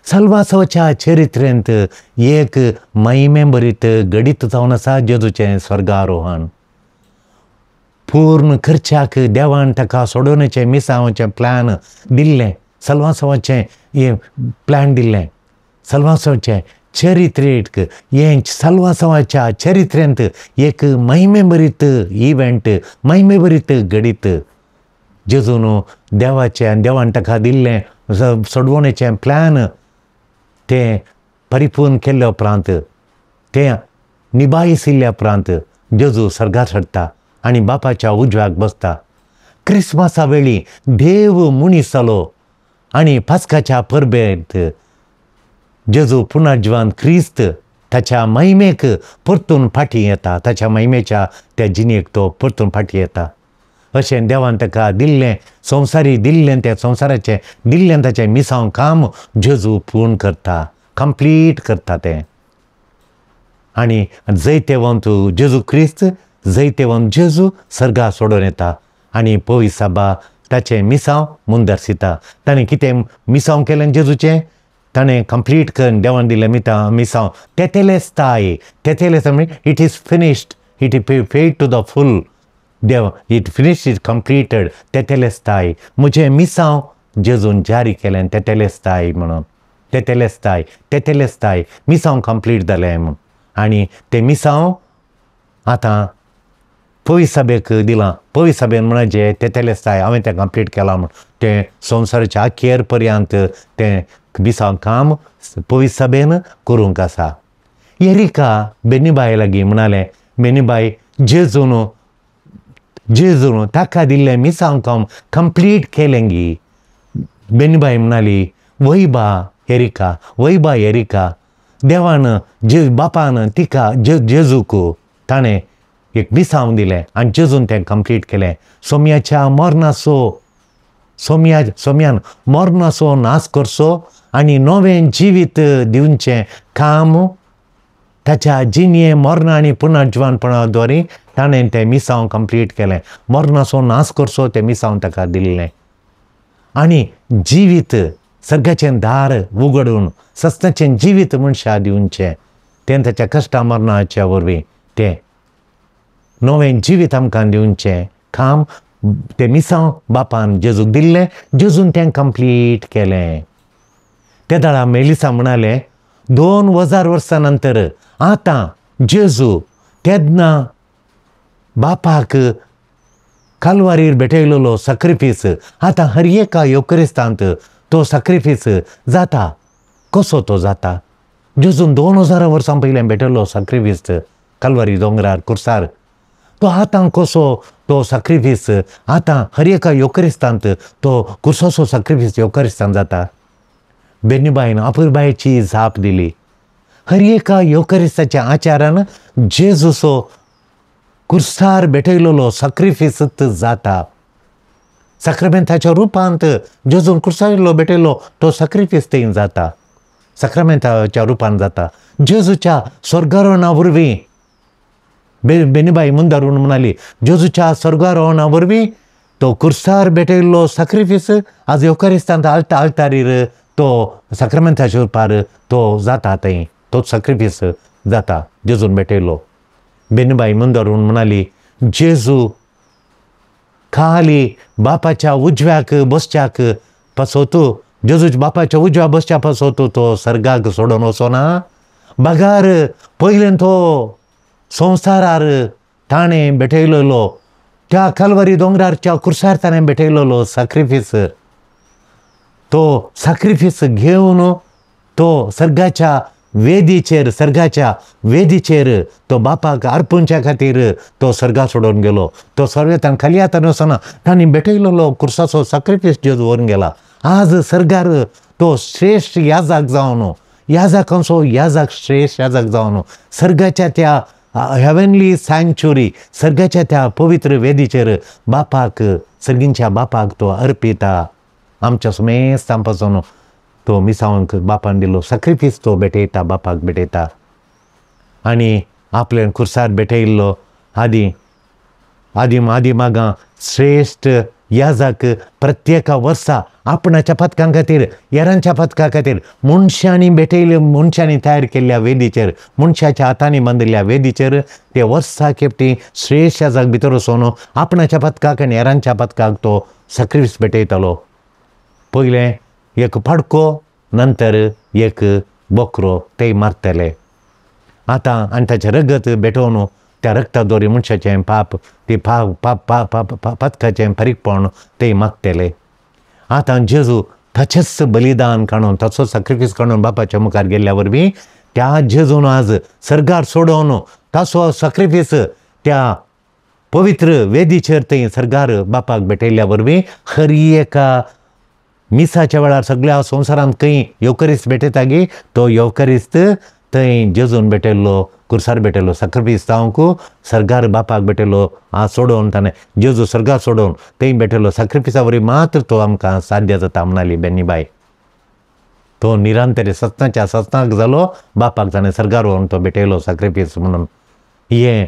सल्वासोच्या चरित्रेंत एक महिमे भरीत घडीत जावन आसा जेजूचें स्वर्गारोहण. पूर्ण करच्याक देवान ताका सोडवणेचें मिसांवाचें प्लॅन दिल्लें. सल्वासोवाचें हें प्लॅन दिल्लें. सल्वासोवाचें चरित्रेक हें सल्वासोवाच्या चरित्रेंत एक महिमे भरीत इव्हेंट, महिमे भरीत घडीत जेजून देवाचें देवान ताका दिल्लें सोडवणेचें प्लॅन तें परिपूर्ण केल्ल्या उपरांत तें निभायिल्ल्या उपरांत जेजू सर्गार चडटा आनी बापाच्या उजव्याक बसता. क्रिस्मसा वेळी देव मनीस जालो आनी पास्काच्या परबेंत जेजू पुनर्जीवन क्रिस्त ताच्या महिमेक परतून फाटीं येता, ताच्या महिमेच्या त्या जिणेक तो परतून फाटीं येता. अशें देवान ताका दिल्लें संवसारी दिल्लें तें संवसाराचें दिल्लें ताचें मिसांव काम जेजू पूर्ण करता, कंप्लीट करता तें. आनी जैतेवंत जेजू क्रिस्त जैतेवंत जेजू सर्गा सोडून येता आनी पवित्र सभा ताचें मिसांव मुंदरसिता. ताणें कितें मिसांव केलें जेजूचें ताणें कंप्लीट करून देवान दिलें मिसांव तेतेलेस्ताय. तेतेलेस्ताय म्हणजे it is finished, it is paid to the full. देव इट फिनिश इज कंप्लीटेड. तेतेलेस्ताय म्हजें मिसांव जेजून जारी केलें तेतेलेस्ताय म्हणून. तेतेलेस्ताय तेतेलेस्ताय मिसांव कंप्लीट जालें म्हूण. आनी तें मिसांव आतां पवित्र सभेक दिलां. पवित्र सभेन म्हणून जें तेतेलेस्ताय हांवें तें कंप्लीट केलां म्हूण तें संवसाराच्या अखेर पर्यंत तें मिसांव काम पवित्र सभेन करूंक आसा. एरिका बेनिबाय लागीं म्हणालें, बेनिबाय जेजून ताका दिल्लें मिसांव काम कंप्लीट केलें गी. बेनिबाय म्हणाली, वयबा एरिका देवान बापान तिका जेजूक ताणें एक मिसांव दिलें आनी जेजून तें कंप्लीट केलें. सोम्यान मरणाचो नाश करचो आनी नवें जिवीत दिवचें काम ताच्या जिणे मरण आनी पुनर्जीवनपणाद्वारे ताणें तें मिसांव कंप्लीट केलें. मरणाचो नाश करचो तें मिसांव ताका दिल्लें आनी जिवीत सर्गाचें दार उगडून सस्ताचें जिवीत मनशा दिवचें तें ताच्या कश्टा मरणाच्या वरवीं तें नवें जिवीत आमकां दिवचें काम तें मिसांव बापान जेजूक दिल्लें. जेजून तें कंप्लीट केलें. ते दाळा मेलिसा म्हणालें 2000 वर्सां नंतर आतां जेजू तेन्ना बापाक कालवारीर भेटयलेलो सॅक्रिफीस आतां हर एका युकरिस्तांत तो सॅक्रिफीस जाता. कसो तो जाता? जेजून 2000 वर्सां पयलें भेटयलो सॅक्रिफीस कालवारी दोंगरार कुर्सार तो आतां कसो तो सॅक्रिफीस आतां हर एका युकरिस्तांत तो कुर्साचो सॅक्रिफीस युकरिस्तांत जाता. बेनिबायन अपुरबायेची जाप दिली. हर एका युकरिस्ताच्या आचारान जेजूचो कुर्सार भेटयलेलो सॅक्रिफीसच जाता. सक्रामेंताच्या रुपांत जेजून कुर्सार भेटयलो तो सॅक्रिफीस थंय जाता. सक्रामेंताच्या रुपान जाता. जेजूच्या स्वर्गारोहणा वरवीं बेनिबाई मुंदारून म्हणाली, जेजूच्या स्वर्गारोहणा वरवीं तो कुर्सार भेटयल्लो सॅक्रिफीस आज युकरिस्तांत आल्तारीर तो सक्रामेंताच्या रुपार तो जाता. थंय तो सॅक्रिफीस जाता जेजून भेटयल्लो. बेनिबाई मुंदारून म्हणाली, जेजू खाली बापाच्या उजव्याक बसच्याक पासोतू जेजूच्या बापाच्या उजव्या बसच्या पासोतू तो सर्गाक सोडून वचोना. बागार पयलें तो संवसारार ताणें भेटयलेलो त्या कालवारी दोंगरारच्या कुर्सार ताणें भेटयलेलो सॅक्रिफीस तो सॅक्रिफीस घेवन तो सर्गाच्या वेदीचेर तो बापाक अर्पूंच्या खातीर तो सर्गा सोडून गेलो. तो सर्वेतान खाली आतां वचना ताणें भेटयलेलो कुर्साचो सॅक्रिफीस जेजू व्हरून गेला. आज सर्गार तो श्रेश्ठ याजक जावन याजकांचो याजक श्रेश्ठ याजक जावन सर्गाच्या त्या हेवनली सँक्च्युरी सर्गाच्या त्या पवित्र वेदीचेर बापाक सर्गींच्या बापाक तो अर्पिता. आमच्या सुमेस्तां पासून तो मिसांवांक बापान दिलो सॅक्रिफीस तो भेटयता बापाक भेटयता. आनी आपल्यान कुर्सार भेटयल्लो आदी मागां श्रेश्ठ याजक प्रत्येका वर्सा आपणाच्या पथकां खातीर हेरांच्या पथका खातीर मनशांनी तयार केल्ल्या वेदीचेर मनशाच्या हातांनी बांदिल्ल्या वेदीचेर ते वर्सा केपटी श्रेश्ठ याजक भितर वचून आपणाच्या पथकाक आनी हेरांच्या पथकाक तो सॅक्रिफीस भेटयतालो. पयलें एक पाडको नंतर एक बकरो ते मारतले. आतां आनी ताचें रगत भेटोवन त्या रक्ताद्वारे मनशाचें पाप ते पातकाचें फारीकपण ते मागतले. आतां जेजू ताचेच बलिदान काडून ताचो सॅक्रिफायस काडून बापाच्या मुखार गेल्ल्या वरवीं त्या जेजून आज सर्गार सोडोवन ताचो सॅक्रिफायस त्या पवित्र वेदीचेर थंय सर्गार बापाक भेटयल्ल्या वरवीं खर एका मिसाच्या वेळार सगळ्या संवसारांत खंय येवकरिस्त भेटयता गे तो येवकरिस्त थंय जेजून भेटयल्लो कुर्सार भेटयल्लो सॅक्रिफायस जावंक सर्गार बापाक भेटयल्लो सोडोवन ताणें जेजू सर्गार सोडोवन थंय भेटयल्लो सॅक्रिफायसा वरवीं मात्र तो आमकां साध्य जाता म्हणली बेन्नीबाई. तो निरांतरी सत्नाच्या सत्नाक जालो बापाक ताणें सर्गार व्हरून तो भेटयलो सॅक्रिफायस म्हणून. हें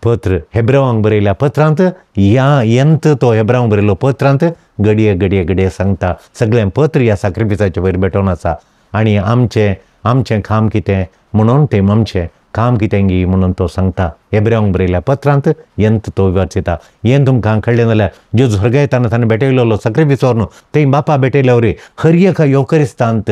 पत्र हेब्रावांक बरयल्या पत्रांत येंत तो हेब्रावांक बरयल्लो पत्रांत घडये घडये घडये सांगता. सगळें पत्र ह्या सॅक्रिफायसाचे वयर भेटोवन आसा. आनी आमचें काम कितें म्हणून तें आमचें काम कितें गी म्हणून तो सांगता. हेब्रावांक बरयल्या पत्रांत येंत तो वाचिता. हें तुमकां कळ्ळें जाल्यार जेजू सर्गा येताना ताणें भेटयल्लो सॅक्रिफायस व्हरून थंय बापा भेटयल्या वरी हर एका येवकरिस्तांत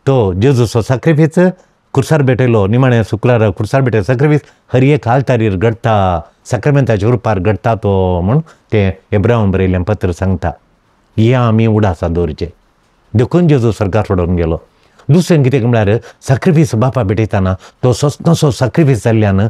तो जेजूचो सॅक्रिफायस कुर्सार भेटयलो निमाणें शुक्रार कुर्सार भेटयलो सॅक्रिफायस हर एक आल्तारीर घडटा सॅक्रमेंटाच्या रुपार घडटा तो म्हूण तें हेब्रावांक बरयल्लें पत्र सांगता. हें आमी उडासां दवरचें. देखून जेजू सर्गार सोडून गेलो. दुसरें कितें म्हळ्यार सॅक्रिफायस बापा भेटयताना तो सस्नाचो सॅक्रिफायस जाल्ल्यान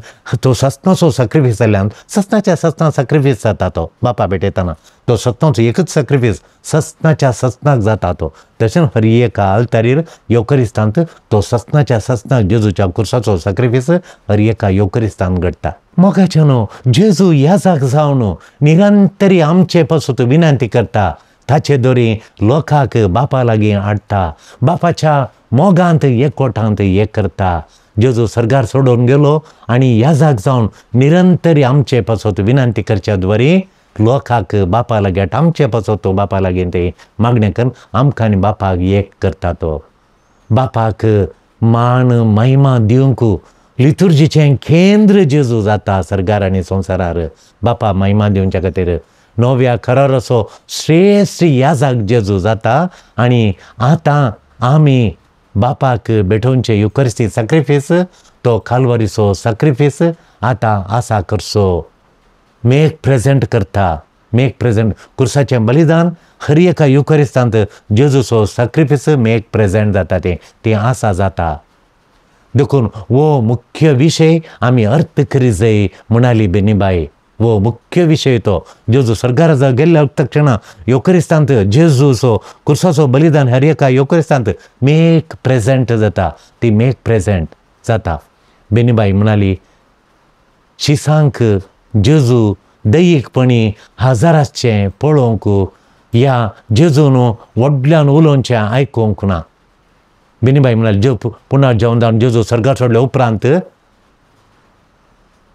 सस्नाच्या सस्ना सॅक्रिफायस जाता तो बापा भेटयताना. तो सस्नाचो एकच सॅक्रिफायस सस्नाच्या सस्नाक जाता तो. तशेंच हर एका आल्तारीर येवकरिस्तांत तो सस्नाच्या सस्नाक जेजूच्या कुर्साचो सॅक्रिफायस हर एका येवकरिस्तांत घडटा. मोगाच्या न्हू जेजू ह्या जाग जावन निरंतरी आमचे पासून विनंती करता. ताचे दोरी लोकांक बापा लागीं हाडटा. बापाच्या मोगांत एकवटांत एक करता. जेजू सर्गार सोडून गेलो आनी ह्या जाग जावन निरंतरी आमचे पासून विनंती करच्या द्वारे लोकांक बापा लागीं आमचे पासून बापा लागीं ते मागणें करून आमकां आनी बापाक एक करता तो. बापाक मान महिमा दिवंक लितुर्जीचें केंद्र जेजू जाता सर्गार आनी संवसारार. बापा महिमा दिवच्या खातीर नव्या खरार असो श्रेश्ठ ह्या जाग जेजू जाता. आनी आतां आमी बापाक भेटोवचे युकरिस्ती सॅक्रिफायस तो काल्वरीचो सॅक्रिफायस आतां आसा करचो मेक प्रेजेंट करता. मेक प्रेजेंट कुर्साचें बलिदान हर एका युकरिस्तांत जेजूचो सॅक्रिफायस मेक प्रेजेंट जाता तें आसा जाता. देखून वो मुख्य विशय आमी अर्थ करी जाय म्हणाली बेन्नीबाई. वो मुख्य विशय तो जेजू सर्गार गेल्ल्या तक्षणा येवकरिस्तांत जेजूचो कुर्साचो बलिदान हर एका येवकरिस्तांत मेक प्रेजेंट जाता. ती मेक प्रेजेंट जाता. बेन्नीबाई म्हणाली शिसांक जेजू दैयिकपणी हजाराचें पळोवंक ह्या जेजून व्हडल्यान उलोवचें आयकूंक ना. बेन्नीबाई म्हणाली पुना जेवण जावन जेजू सर्गार सोडल्या उपरांत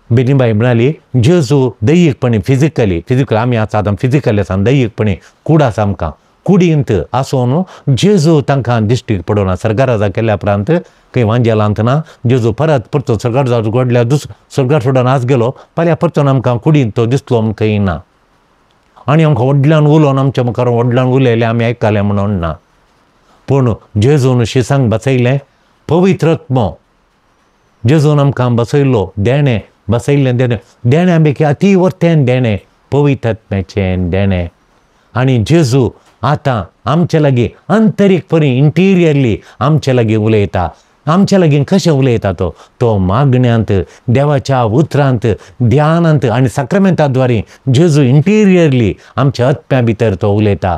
बेन्नीबाई म्हणाली जेजू दैयिकपणी फिजिकली आमी आतां फिजिकली आसा दैयिकपणी कूड आसा आमकां कुडींत आसून जेजू तांकां दिश्टीक पडोना. सर्गार केल्ल्या उपरांत खंय वांजेलांत ना जेजू परतो सर्गार जावन घडल्या सर्गार सोडून आज गेलो फाल्यां परतून आमकां कुडींत तो दिसलो आमकां येना. आनी आमकां व्हडल्यान उलोवन आमच्या मुखार व्हडल्यान उलयलें आमी आयकलें म्हणून ना. पूण जेजून शिसांक बसयलें पवित्रत्म जेजून आमकां बसयल्लो देणें बसयल्लें देण्या पैकी अति वर्तें देणें पवित्रत्म्याचें देणें. आनी जेजू आतां आमचे लागीं आंतरीकपणी इंटिरियरली आमचे लागीं उलयता. आमचे लागीं कशें उलयता तो मागण्यांत देवाच्या उतरांत ध्यानांत आनी सॅक्रमेंटा द्वारे जेजू इंटिरियरली आमच्या आत्म्या भितर तो उलयता.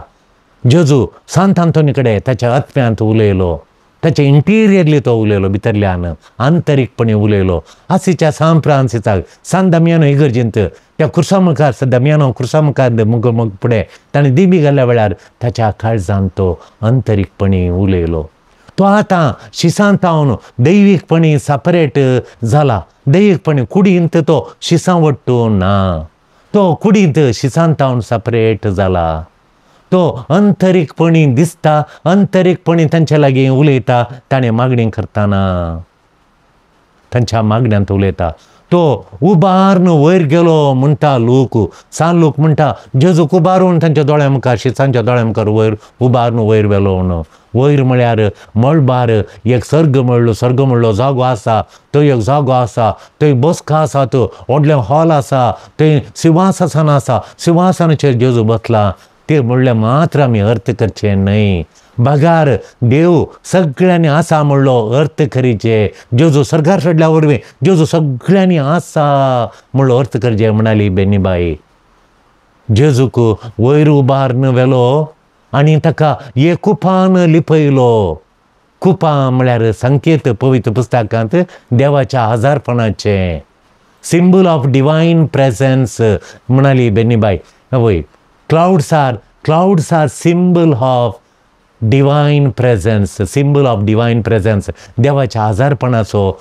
जेजू सांत आंतोनी कडेन ताच्या आत्म्यांत उलयलो. ताचे इंटिरियरली तो उलयलो भितरल्यान आंतरीकपणी उलयलो. आसीच्या सांत फ्रांसिसाक सांत दमियानो इगर्जेंत त्या कुर्सा मुखार दमियानो कुर्सा मुखार फुडें ताणें दिबी घाल्ल्या वेळार ताच्या काळजांत तो आंतरीकपणी उलयलो. तो आतां शिसांत हांव दैवीकपणी सपरेट जाला. दैवीकपणी कुडींत तो शिसां वट्टू ना. तो कुडींत शिसांत हांव सपरेट जाला. तो आंतरीकपणी दिसता आंतरीकपणी तांचे लागीं उलयता. ताणें मागणी करतना तांच्या मागण्यांत उलयता. तो उबारून वयर गेलो म्हणटा लोक म्हणटा जेजूक उबारून तांच्या दोळ्या मुखार शिसांच्या दोळ्या मुखार वयर उबारून वयर गेलो म्हणून. वयर म्हळ्यार मळबार एक सर्ग म्हणलो जागो आसा, थंय एक जागो आसा, थंय बसका आसा, तो व्हडलें हॉल आसा, थंय सिंहासन आसा, सिंहासनाचेर जेजू बसला. ते म्हणलें मात्र आमी अर्थ करचे न्हय. बगार देव सगळ्यांनी आसा म्हणलो अर्थ करीचे. जेजू सरकार चडल्या वरवीं जेजू सगळ्यांनी आसा म्हणलो अर्थ करचे म्हणाली बेनीबाई. जेजूक वयर उबारून व्हेलो आनी ताका एक कुपान लिपयलो. कुपां म्हळ्यार संकेत पवित्र पुस्तकांत देवाच्या हजारपणाचे सिंबल ऑफ डिवायन प्रेझन्स म्हणाली बेनीबाई. वय clouds are symbol of divine presence, symbol of divine presence, देवाच्या हजारपणाचो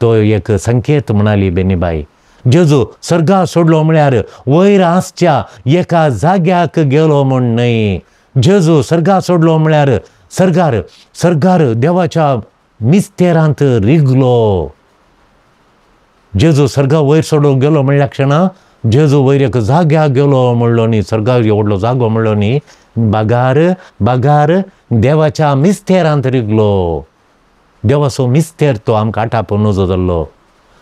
तो एक संकेत म्हणाली बेनीबाई. जेजू सर्गा सोडलो म्हळ्यार वयर आसच्या एका जाग्याक गेलो म्हण न्हय. जेजू सर्गा सोडलो म्हळ्यार सर्गार देवाच्या मिस्तेरांत रिगलो. जेजू सर्गा वयर सोडून गेलो म्हणल्या क्षणा जेजू वयर एक जाग्याक गेलो म्हणलो न्ही, सर्गार व्हडलो जागो म्हणलो न्ही. बगार देवाच्या मिस्तेरांत रिगलो. देवाचो मिस्तेर तो आमकां आटापून नजो जाल्लो.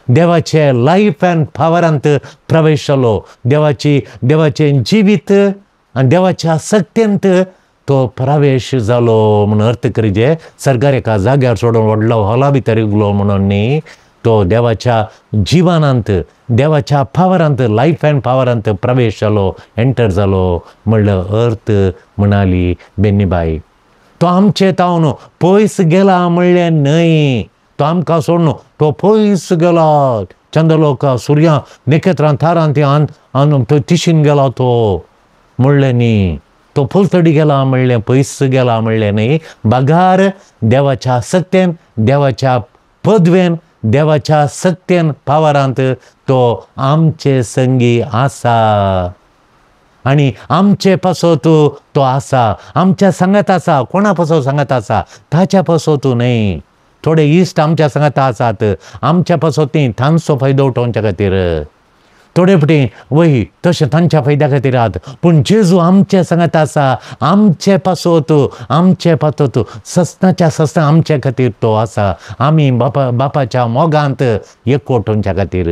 देवाचे लायफ एंड पावरांत प्रवेश जालो. देवाचें जिवीत आनी देवाच्या सत्तेंत तो प्रवेश जालो म्हणून अर्थ करीजे. सर्गार एका जाग्यार सोडून व्हडलो हॉला भितर रिगलो म्हणून न्ही, तो देवाच्या जिवनांत देवाच्या पावरांत लायफ एंड पावरांत प्रवेश जालो, एंटर जालो म्हणलं अर्थ म्हणाली बेनीबाई. तो आमचे तावन पयस गेला म्हणलें न्हय. तो आमकां सोडून तो पयस गेला. चंद्रलोका सुर्या नखेत्रां तारां तो तिशीन गेला तो म्हणलें न्ही. तो फुलतडी गेला म्हणलें, पयस गेला म्हणलें न्ही. बगार देवाच्या सत्तेन, देवाच्या पदवेन, देवाच्या सत्तेन पावरांत तो आमचे संगी आसा आनी आमचे पासत तो आसा. आमच्या सांगात आसा. कोणा पासत सांगात आसा? ताच्या पासत न्हय. थोडे इश्ट आमच्या सांगात आसात, आमच्या पासत न्ही, तांचो फायदो उठोवच्या खातीर. थोडे फावटी वय तशें तांच्या फायद्या खातीर आहात. पूण जेजू आमचे सांगात आसा. आमचे पासत सस्ताच्या सस्ता आमचे खातीर तो आसा. आमी बापाच्या मोगांत एकवटोवच्या खातीर.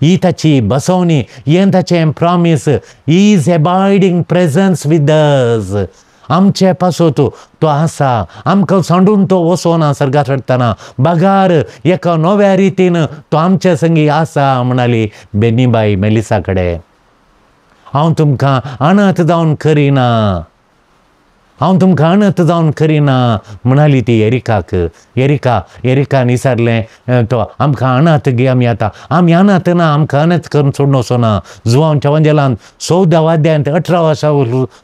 ही ताची बसवणी, हें ताचें promise. Is abiding presence with us. आमचे पासत तो आसा. आमकां सांडून तो वचोना सर्गा चडटना. बगार एका नव्या रितीन तो आमचे संगी आसा म्हणाली बेनीबाई मेलिसा कडेन. हांव तुमकां अनाथ जावन करिना. हांव तुमकां अनाथ जावन करिना म्हणाली ती एरिकाक. एरिकान विचारलें तो आमकां अनाथ गे आमी आतां. आमी अनाथ ना, आमकां अनाथ करून सोडून वचोना. जुवांच्या वंजेलांत 14 अध्यायांत 18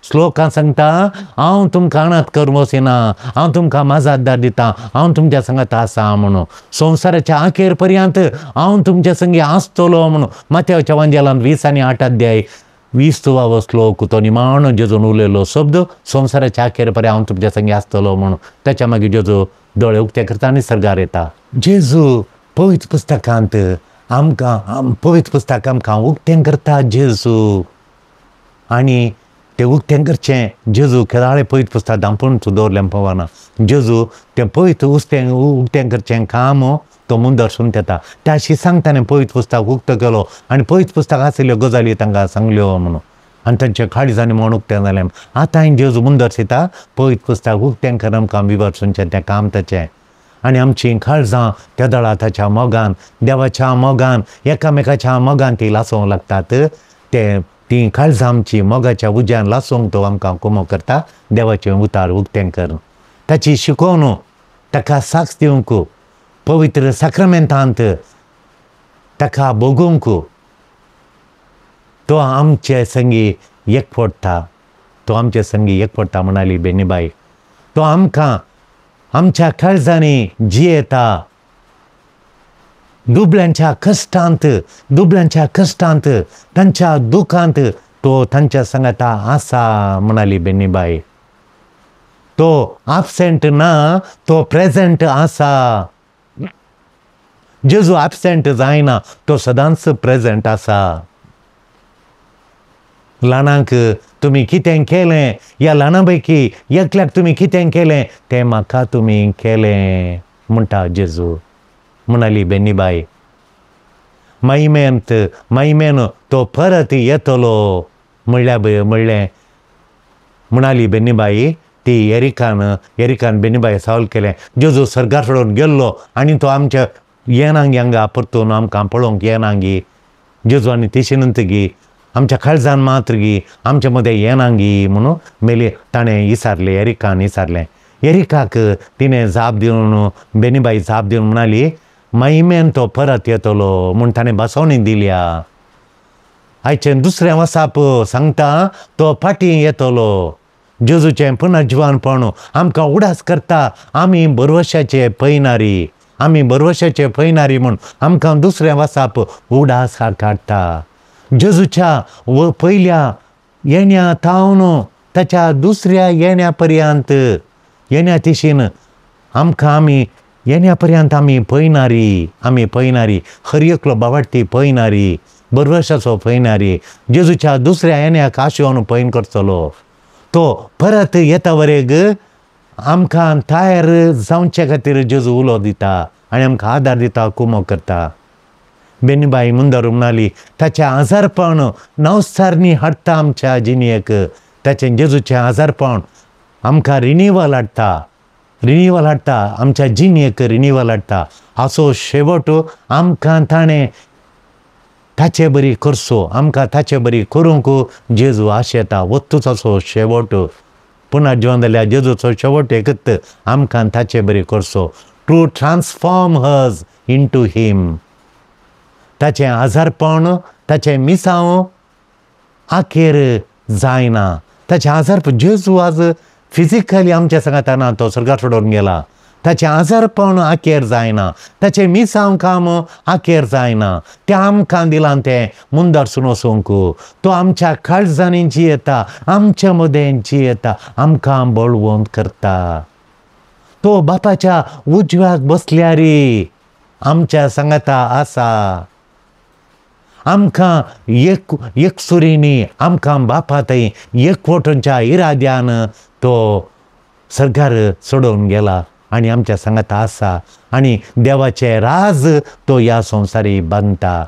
श्लोकां सांगता हांव तुमकां अनाथ करून वचना. हांव तुमकां म्हाजो आदार दितां. हांव तुमच्या संगात आसा म्हणून. संवसाराच्या आखेर पर्यंत हांव तुमच्या संगी आसतलो म्हणून. माथ्याच्या वंजेलांत 20 आनी 8 अध्याय 20 श्लोक तो निमाण जेजून उलयलो शब्द. संवसाराच्या आखेर पर्यंत हांव तुमच्या संगी आसतलो म्हणून. ताच्या मागीर जेजू दोळे उक्ते करता आनी सर्गार येता. जेजू पवित्र पुस्तकांत पवित्र पुस्तक आमकां उक्तें करता जेजू. आनी तें उक्तें करचें जेजू केदाळे पवित्र पुस्तक दांपून दवरलें पळोवना. जेजू तें पवित्र उक्तें करचें काम तो मुंदरसून येता. त्या शिसांक ताणें पवित्र पुस्तक उक्त केलो आनी पवित्र पुस्तक आशिल्ल्यो गजाली तांकां सांगल्यो म्हणून. आनी तांचे काळजांनी म्हण उक्तें जालें. आतां जेजू मुंदरसिता पवित्र पुस्तक उक्तें करून आमकां विवरसूनचें तें काम ताचें. आनी आमचीं काळजां केदळा ताच्या मोगान, देवाच्या मोगान, एकामेकाच्या मोगान ती लासूंक लागतात. ती काळजां आमची मोगाच्या उज्यान लासूंक तो आमकां कुमो करता. देवाचें उतार उक्तें करून ताची शिकोवन ताका साक्ष दिवंक, पवित्र साक्रामेंतांत ताका भोगूंक तो आमचे संगी एकवटता. तो आमचे संगी एकवटता म्हणाली बेनीबाई. तो आमकां आमच्या काळजांनी जियेता. दुबळ्यांच्या कश्टांत तांच्या दुखांत तो तांच्या संगता आसा म्हणाली बेनीबाई. तो एबसेंट ना, तो प्रेझेंट आसा. जेजू ॲबसेंट जायना, तो सदांच प्रेझेंट आसा. ल्हानांक तुमी कितें केलें, ह्या ल्हाना पैकी एकल्याक तुमी कितें केलें तें म्हाका तुमी केलें म्हणटा जेजू. म्हणाली बेनीबाई. माईमेन तो परत येतलो म्हणलें म्हणाली बेनीबाई. ती एरिकान बेनीबाई सवाल केलें. जेजू सर्गार सोडून गेल्लो आनी तो आमच्या येनांगी हांगा परतून आमकां पळोवंक येनांगी. जेजू आनी तिशेनंतगी आमच्या काळजान मात्र गी आमच्या मदें येनांगी म्हणून मेली ताणें विचारलें. एरिकान विचारलें. एरिकाक तिणें जाप दिवन बेनीबाई जाप दिवन म्हणाली, माईमेन तो परत येतलो म्हूण ताणें बसवणी दिल्या. आयचें दुसरें वसाप सांगता तो फाटीं येतलो. जेजूचें पुनर्जिवानपण आमकां उडास करता. आमी बरवशाचे पळयणारी म्हूण आमकां दुसरें वसाप उडास काडटा. जेजूच्या पयल्या येण्या तावन ताच्या दुसऱ्या येण्या पर्यंत येण्या तिशीन आमी येण्या पर्यंत आमी पळयणारी हर एकलो बावार्थी पळयणारी, बरवशाचो पळयणारी, जेजूच्या दुसऱ्या येण्याक आशेवन पळयन करतलो. तो परत येता वरेग आमकां तयार जावचे खातीर जेजू उलो दिता आनी आमकां आदार दिता, कुमो करता. बेनीबाई मुंदर म्हणाली, ताचें आजारपण नवसारणी हाडटा आमच्या जिणेक. ताचें जेजूचें आजारपण आमकां रिनिवल हाडटा आमच्या जिणेक रिनिवल हाडटा. असो शेवट आमकां ताणें ताचे बरी करचो, आमकां ताचे बरी करूंक जेजू आशेता. वत्तूच असो शेवट पुनर्जिवन जाल्यार जेजूचो शेवट एकत आमकां ताचे बरी करचो. To transform his into him. ताचें आजारपण ताचें मिसांव आखेर जायना. ताचें आजारपण जेजू आज फिजिकली आमच्या सांगाताना तो सर्गार सोडून गेला. ताचें आजारपण आखेर जायना, ताचें मिसांव काम आखेर जायना. तें आमकां दिलां तें मुंदरसून वचूंक. तो आमच्या काळजांनी जियेता, आमच्या मदें जियेता, आमकां बळवंत करता. तो बापाच्या उजव्याक बसल्यार आमच्या सांगाता आसा. आमकां एकसुरीनी आमकां बापा थंय एकवटांच्या इराद्यान तो सर्गार सोडून गेला आनी आमच्या सांगाता आसा. आनी देवाचें राज तो ह्या संवसारी बांदता.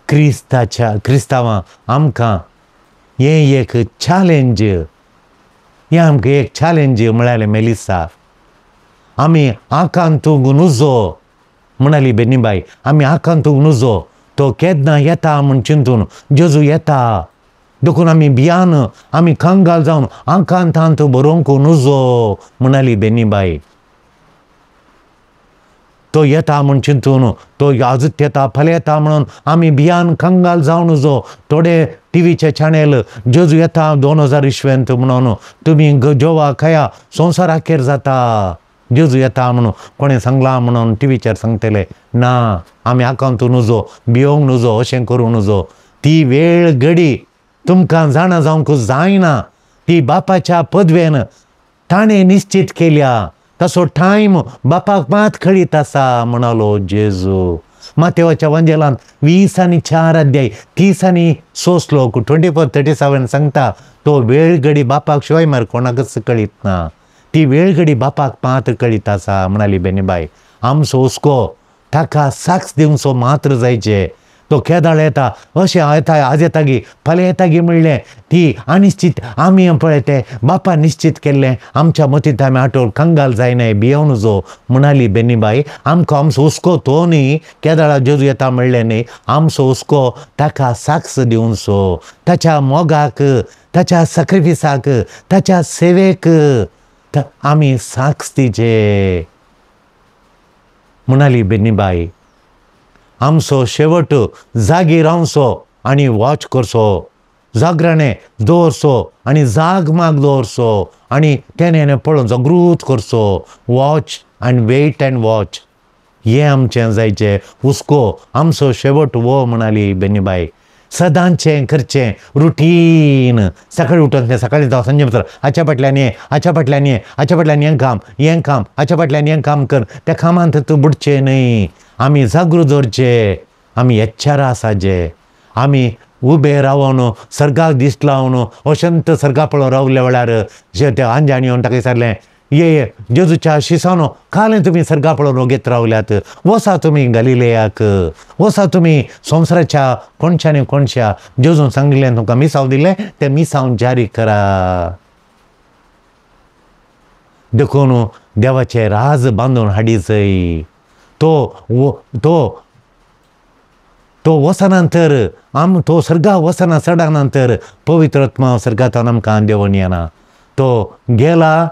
क्रिस्तांवां आमकां हें एक चॅलेंज म्हळ्यार मेलिसा. आमी आकांतूंक नुजो म्हणाली बेनीबाई. आमी आकांतूंक नुजो. तो केन्ना येता म्हूण चिंतून जेजू येता देखून आमी भियान आमी कंगाल जावन आकांतांत बरोवंक नुजो म्हणाली बेनीबाई. तो येता म्हूण चिंतून तो आजूच येता फाल्यां येता म्हणून आमी भियान कंगाल जावन नजो. थोडे टीव्हीचे चॅनल जेजू येता 2020 म्हणून तुमी जेवा खया संवसार आखेर जाता जेजू येता म्हणून कोणें सांगलां म्हणून टीव्हीचेर सांगतले. ना, आमी आकांतूं नजो, भियोंक नजो, अशें करूं नजो. ती वेळ घडी तुमकां जाणा जावंक जायना. ती बापाच्या पदवेन ताणें निश्चित केल्या. तसो टायम बापाक मात कळीत आसा म्हणालो जेजू. मातेवाच्या वंजेलांत 20:4 अध्याय 30:6 श्लोक 24:37 सांगता तो वेळ घडी बापाक शिवाय मार कोणाकच कळीत ना. ती वेळ घडी बापाक मात्र कळीत आसा म्हणाली बेनीबाई. आमचो हुस्को ताका साक्ष दिवचो मात्र जायचे. तो केदाळ येता अशें येता आज येता गी फाल्यां येता गी म्हणलें ती अनिश्चित आमी पळय तें बापा निश्चित केल्लें आमच्या मतींत आमी आटोवन कंगाल जायनाय भियोन जो म्हणाली बेनीबाई. आमकां आमचो हुस्को तो न्ही केदाळा जेजू येता म्हणलें न्ही. आमचो हुस्को ताका साक्ष दिवचो, ताच्या मोगाक, ताच्या सॅक्रिफिसाक, ताच्या सेवेक आमी साक्ष दिचे म्हणाली बेनीबाई. आमचो शेवट जागी रावचो आनी वॉच करचो, जागराणें दवरचो आनी जाग माग दवरचो आनी तेणें पळोवन जागृत करचो. Watch and wait and watch हें आमचें जायचें. हुस्को आमचो शेवट वो म्हणाली बेनीबाई. सदांचें करचें रुटीन. सकाळीं उठोन तें सकाळीं जावं संजे भितर हाच्या फाटल्यान ये, हाच्या फाटल्यान ये, हाच्या फाटल्यान हें काम, हाच्या फाटल्यान हें काम कर. त्या कामांत तूं बुडचें न्हय. आमी जागृत दवरचे, आमी एच्चार आसाचे, आमी उबे रावन सर्गाक दिश्ट लावन अशंत सर्गा पळोवन रावल्या वेळार जे ते आंजाणी येवन ताका विचारलें, ये जेजूच्या शिसानो कालें तुमी सर्गा पळोवन ओगेत रावल्यात, वसा तुमी गलिलेयाक, वसा तुमी संवसाराच्या कोणशांनी कोणशा जेजून सांगलें तुमकां मिसांव दिलें तें मिसांव जारी करा. देखून देवाचें राज बांदून हाडीचय. तो वसना नंतर तो सर्गा वसना चडा नंतर पवित्र आत्मा सर्गांतल्यान आमकां देंवून येना. तो गेला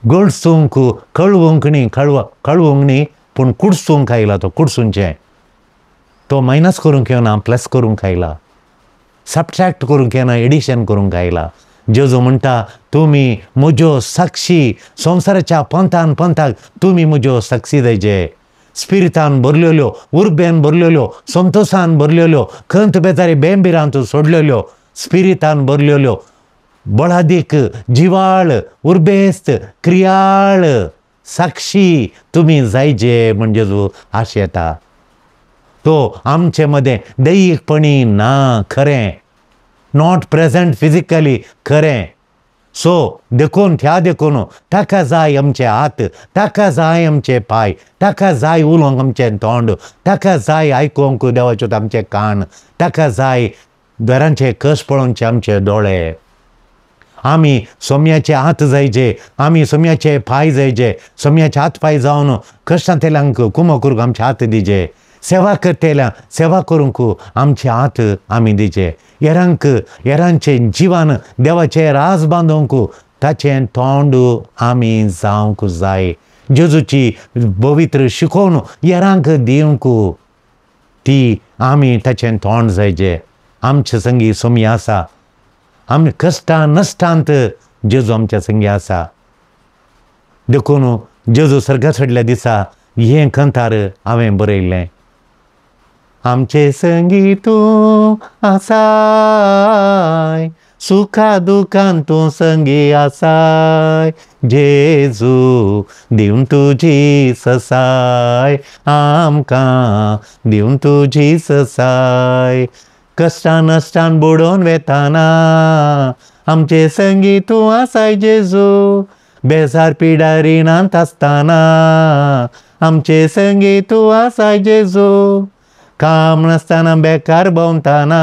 गडसूंक कळवूंक न्ही पूण कुडसूंक आयला. तो कुडसूंचें तो मायनस करूंक येना, प्लस करूंक आयला, सबट्रॅक्ट करूंक येना, एडिशन करूंक आयला. जेजू म्हणटा, तुमी म्हज्यो साक्षी संवसाराच्या पंथाक तुमी म्हज्यो साक्षी जायचे. स्पिरितान भरलेल्यो, उर्बेन भरलेल्यो, संतोशान भरलेल्यो, खंत बेजारी बेंबिरांत सोडलेल्यो, स्पिरितान भरलेल्यो, बळादीक जिवाळ, उर्बेस्त, क्रियाळ साक्षी तुमी जायचे म्हण जेजू आशा येता. तो आमचे मदें दैयिकपणी ना, खरें नॉट प्रेझेंट फिजिकली, खरें. सो देखून ताका जाय आमचे हात, ताका जाय आमचे पाय, ताका जाय उलोवंक आमचें तोंड, ताका जाय आयकूंक देवाचे आमचे कान, ताका जाय घरांचे कस पळोवचे आमचे दोळे. आमी सोम्याचे हात जायचे, आमी सोम्याचे पाय जायचे, सोम्याचे हात पाय जावन कश्टांतल्यांक कुमो करूंक आमचे हात दिचे, सेवा करतेल्या सेवा करूंक आमचे हात आमी दिचे, येरांचे जिवान देवाचे राज बांदूंक ताचें तोंड आमी जावंक जाय. जेजूची पवित्र शिकोवन येरांक दिवंक ती आमी ताचें तोंड जायचे. आमचे संगी सोमी आसा, आमी कश्टां नश्टांत जेजू आमच्या संगी आसा. देखून जेजू सर्गा चडल्या दिसा हें कंतार हांवें बरयल्लें. आमचे संगी तूं आसाय, सुखा दुखान तूं संगी आसाय, जेजू दिवन तुजी ससाय, आमकां दिवन तुजी ससाय. कश्टां नश्टान बुडोवन वेताना आमचे संगी तूं आसाय जेजू, बेजार पिडा रिणांत आसतना आमचे संगी तूं आसाय जेजू, काम नासतना बेकार भोंवतना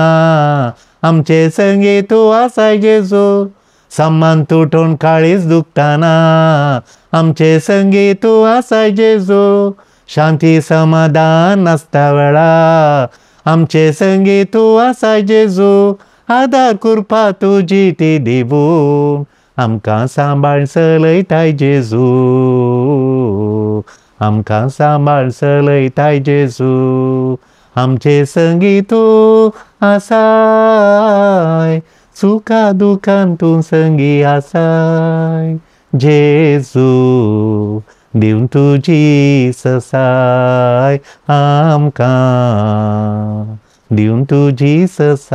आमचे संगी तूं आसाय जेजू, सम्मान तुटून काळीज दुखतना आमचे संगी तूं आसाय जेजू, शांती समाधान नासता वेळा आमचे संगी तूं आसाय जेजू, आदार कृपा तुजी ती दिवून आमकां सांबाळ चलयताय जेजू, आमकां सांबाळ चलयताय जेजू. आमचे संगी तूं आसाय, सुखा दुखान तूं संगी आसाय, जेजू दिवन तुजी ससाय, आमकां दिवन तुजी ससाय.